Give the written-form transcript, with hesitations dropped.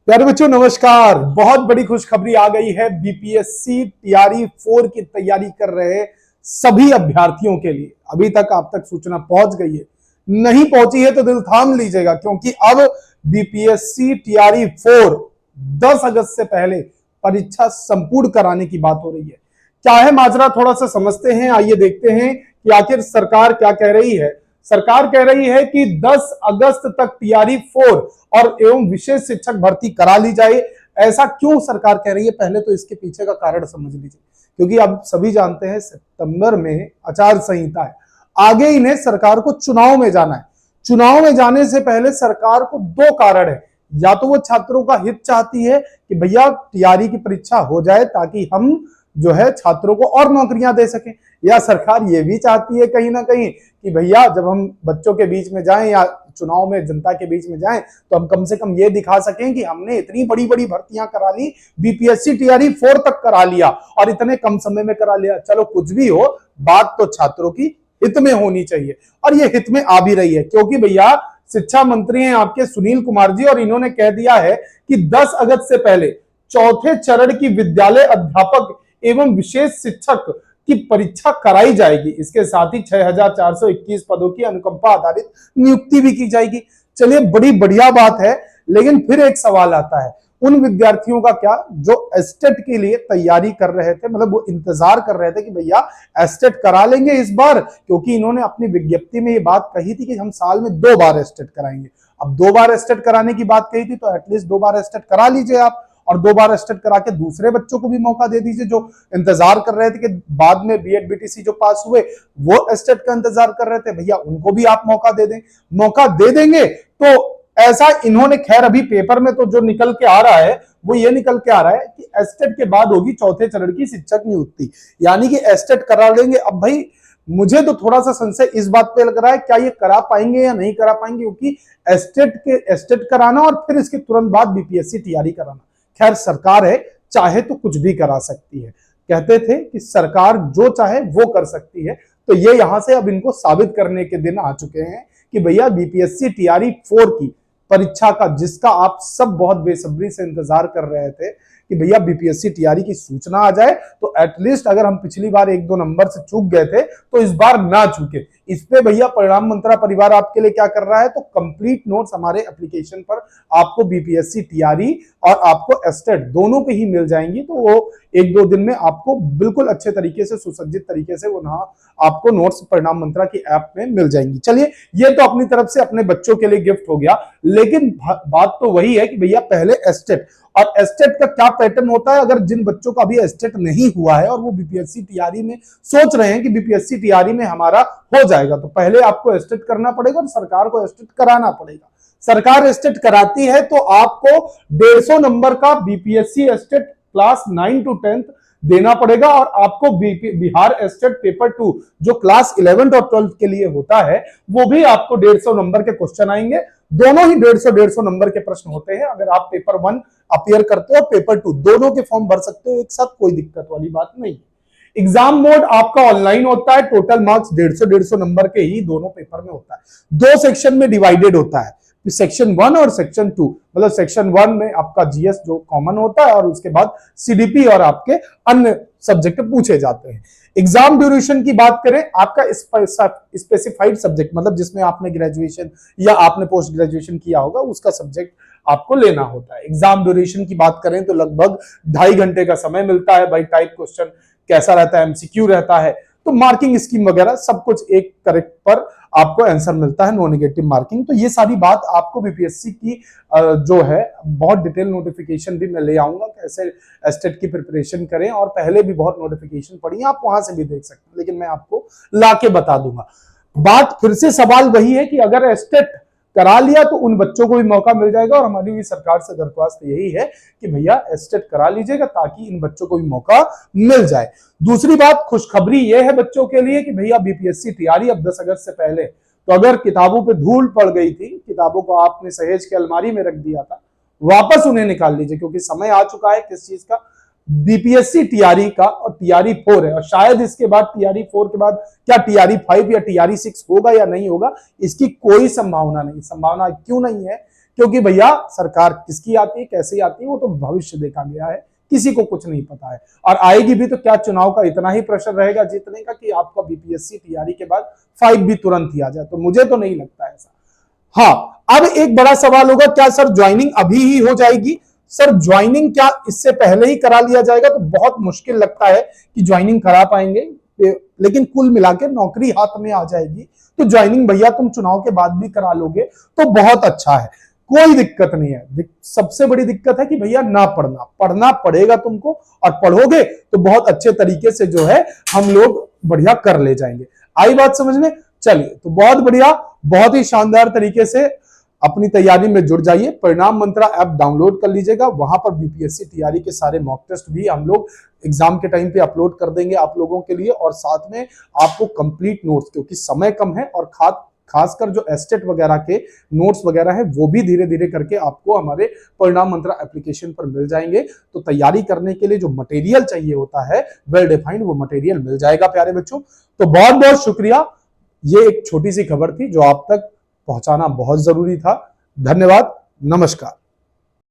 प्यारे बच्चों नमस्कार। बहुत बड़ी खुशखबरी आ गई है बीपीएससी टीआरई 4 की तैयारी कर रहे सभी अभ्यर्थियों के लिए। अभी तक आप तक सूचना पहुंच गई है, नहीं पहुंची है तो दिल थाम लीजिएगा, क्योंकि अब बीपीएससी टीआरई 4 10 अगस्त से पहले परीक्षा संपूर्ण कराने की बात हो रही है। क्या है माजरा, थोड़ा सा समझते हैं। आइए देखते हैं कि आखिर सरकार क्या कह रही है। सरकार कह रही है कि 10 अगस्त तक टीआरई 4 और एवं विशेष शिक्षक भर्ती करा ली जाए। ऐसा क्यों सरकार कह रही है, पहले तो इसके पीछे का कारण समझ लीजिए। क्योंकि अब सभी जानते हैं सितंबर में आचार संहिता है, आगे इन्हें सरकार को चुनाव में जाना है। चुनाव में जाने से पहले सरकार को दो कारण है। या तो वो छात्रों का हित चाहती है कि भैया टीआरई की परीक्षा हो जाए ताकि हम जो है छात्रों को और नौकरियां दे सकें, या सरकार ये भी चाहती है कहीं ना कहीं कि भैया जब हम बच्चों के बीच में जाएं या चुनाव में जनता के बीच में जाएं तो हम कम से कम ये दिखा सकें कि हमने इतनी बड़ी बड़ी भर्तियां करा ली, बीपीएससी टीआरई 4 तक करा लिया और इतने कम समय में करा लिया। चलो कुछ भी हो, बात तो छात्रों की हित में होनी चाहिए, और ये हित में आ भी रही है। क्योंकि भैया शिक्षा मंत्री हैं आपके सुनील कुमार जी, और इन्होंने कह दिया है कि 10 अगस्त से पहले चौथे चरण की विद्यालय अध्यापक एवं विशेष शिक्षक की परीक्षा कराई जाएगी। इसके साथ ही 6421 पदों की अनुकंपा आधारित नियुक्ति भी की जाएगी। चलिए, बड़ी बढ़िया बात है। लेकिन फिर एक सवाल आता है, उन विद्यार्थियों का क्या जो एस्टेट के लिए तैयारी कर रहे थे, मतलब वो इंतजार कर रहे थे कि भैया एस्टेट करा लेंगे इस बार, क्योंकि इन्होंने अपनी विज्ञप्ति में ये बात कही थी कि हम साल में 2 बार एस्टेट कराएंगे। अब 2 बार एस्टेट कराने की बात कही थी तो एटलीस्ट 2 बार एस्टेट करा लीजिए आप, और 2 बार एस्टेट करा के दूसरे बच्चों को भी मौका दे दीजिए जो इंतजार कर रहे थे कि बाद में बीएड बीटीसी जो पास हुए वो एस्टेट का इंतजार कर रहे थे, भैया उनको भी आप मौका दे दें। मौका दे देंगे तो ऐसा इन्होंने, खैर अभी पेपर में तो जो निकल के आ रहा है वो ये निकल के आ रहा है कि एस्टेट के बाद होगी चौथे चरण की शिक्षक नियुक्ति, यानी कि एस्टेट करा लेंगे। अब भाई मुझे तो थोड़ा सा संशय इस बात पे लग रहा है, क्या ये करा पाएंगे या नहीं करा पाएंगे, क्योंकि एस्टेट कराना और फिर इसके तुरंत बाद बीपीएससी टीआरई कराना। खैर सरकार है, चाहे तो कुछ भी करा सकती है। कहते थे कि सरकार जो चाहे वो कर सकती है, तो ये यहां से अब इनको साबित करने के दिन आ चुके हैं कि भैया बीपीएससी टीआरई 4 की परीक्षा का, जिसका आप सब बहुत बेसब्री से इंतजार कर रहे थे कि भैया बीपीएससी टीआरई की सूचना आ जाए, तो एटलीस्ट अगर हम पिछली बार 1-2 नंबर से चूक गए थे तो इस बार ना चूके। इस पे भैया परिणाम मंत्रा परिवार आपके लिए क्या कर रहा है, तो कंप्लीट नोट्स हमारे एप्लीकेशन पर आपको बीपीएससी टीआरई और आपको एस्टेट दोनों पे ही मिल जाएंगी। तो वो 1-2 दिन में आपको बिल्कुल अच्छे तरीके से, सुसज्जित तरीके से वो आपको नोट्स परिणाम मंत्रा की ऐप में मिल जाएंगी। चलिए, ये तो अपनी तरफ से अपने बच्चों के लिए गिफ्ट हो गया, लेकिन बात तो वही है कि भैया पहले एस्टेट, और एस्टेट का क्या पैटर्न होता है। अगर जिन बच्चों का अभी एस्टेट नहीं हुआ है और वो बीपीएससी टीआरई में सोच रहे हैं कि बीपीएससी टीआरई में हमारा हो जाएगा, तो पहले आपको एस्टेट करना पड़ेगा और सरकार को एस्टेट कराना पड़ेगा। सरकार एस्टेट कराती है तो आपको 150 नंबर का बीपीएससी एस्टेट क्लास 9 to 10 देना पड़ेगा, और आपको बिहार एस्टेट पेपर 2 जो क्लास 11 और 12 के लिए होता है वो भी आपको 150 नंबर के क्वेश्चन आएंगे। दोनों ही 150 नंबर के प्रश्न होते हैं। अगर आप पेपर 1 अपीयर करते हो, पेपर 2 दोनों के फॉर्म भर सकते हो एक साथ, कोई दिक्कत वाली बात नहीं। एग्जाम मोड आपका ऑनलाइन होता है। टोटल मार्क्स 150 नंबर के ही दोनों पेपर में होता है। 2 सेक्शन में डिवाइडेड होता है, सेक्शन 1 और सेक्शन 2। मतलब सेक्शन 1 में आपका जीएस जो कॉमन होता है, और उसके बाद सीडीपी और आपके अन्य सब्जेक्ट पूछे जाते हैं। एग्जाम ड्यूरेशन की बात करें, आपका स्पेसिफाइड सब्जेक्ट, मतलब जिसमें आपने ग्रेजुएशन या आपने पोस्ट ग्रेजुएशन किया होगा उसका सब्जेक्ट आपको लेना होता है। एग्जाम ड्यूरेशन की बात करें तो लगभग 2.5 घंटे का समय मिलता है। बाई टाइप क्वेश्चन कैसा रहता है, एमसीक्यू रहता है, तो मार्किंग स्कीम वगैरह सब कुछ एक करेक्ट पर आपको आंसर मिलता है, नो नेगेटिव मार्किंग। तो ये सारी बात आपको बीपीएससी की जो है बहुत डिटेल नोटिफिकेशन भी मैं ले आऊंगा, कैसे एस्टेट की प्रिपरेशन करें, और पहले भी बहुत नोटिफिकेशन पड़ी है, आप वहां से भी देख सकते हैं, लेकिन मैं आपको लाके बता दूंगा। बात फिर से सवाल वही है कि अगर एस्टेट करा लिया तो उन बच्चों को भी मौका मिल जाएगा, और हमारी भी सरकार से दरख्वास्त यही है कि भैया एस्टेट करा लीजिएगा ताकि इन बच्चों को भी मौका मिल जाए। दूसरी बात, खुशखबरी यह है बच्चों के लिए कि भैया बीपीएससी टीआरई अब 10 अगस्त से पहले, तो अगर किताबों पे धूल पड़ गई थी, किताबों को आपने सहेज के अलमारी में रख दिया था, वापस उन्हें निकाल लीजिए, क्योंकि समय आ चुका है किस चीज का, बीपीएससी टीआरई का, और टीआरई 4 है, और शायद इसके बाद टीआरई 4 के बाद क्या टीआरई 5 या टीआरई 6 होगा या नहीं होगा, इसकी कोई संभावना नहीं। संभावना क्यों नहीं है, क्योंकि भैया सरकार किसकी आती है, कैसी आती है, वो तो भविष्य देखा गया है, किसी को कुछ नहीं पता है। और आएगी भी तो क्या चुनाव का इतना ही प्रेशर रहेगा जीतने का कि आपका बीपीएससी तैयारी के बाद 5 भी तुरंत ही आ जाए? तो मुझे तो नहीं लगता ऐसा। हाँ, अब एक बड़ा सवाल होगा, क्या सर ज्वाइनिंग अभी ही हो जाएगी? सर ज्वाइनिंग क्या इससे पहले ही करा लिया जाएगा? तो बहुत मुश्किल लगता है कि ज्वाइनिंग करा पाएंगे, लेकिन कुल मिलाकर नौकरी हाथ में आ जाएगी तो ज्वाइनिंग भैया तुम चुनाव के बाद भी करा लोगे तो बहुत अच्छा है, कोई दिक्कत नहीं है। सबसे बड़ी दिक्कत है कि भैया ना पढ़ना पड़ेगा तुमको, और पढ़ोगे तो बहुत अच्छे तरीके से जो है हम लोग बढ़िया कर ले जाएंगे। आई बात समझ में? चलिए, तो बहुत बढ़िया, बहुत ही शानदार तरीके से अपनी तैयारी में जुड़ जाइए। परिणाम मंत्रा ऐप डाउनलोड कर लीजिएगा, वहां पर बीपीएससी तैयारी के सारे मॉक टेस्ट भी हम लोग एग्जाम के टाइम पे अपलोड कर देंगे आप लोगों के लिए, और साथ में आपको कंप्लीट नोट्स, क्योंकि समय कम है और खासकर जो एस्टेट वगैरह के नोट्स वगैरह है वो भी धीरे धीरे करके आपको हमारे परिणाम मंत्रा एप्लीकेशन पर मिल जाएंगे। तो तैयारी करने के लिए जो मटेरियल चाहिए होता है वेल डिफाइंड, वो मटेरियल मिल जाएगा प्यारे बच्चों। तो बहुत बहुत शुक्रिया, ये एक छोटी सी खबर थी जो आप तक पहुंचाना बहुत जरूरी था। धन्यवाद, नमस्कार।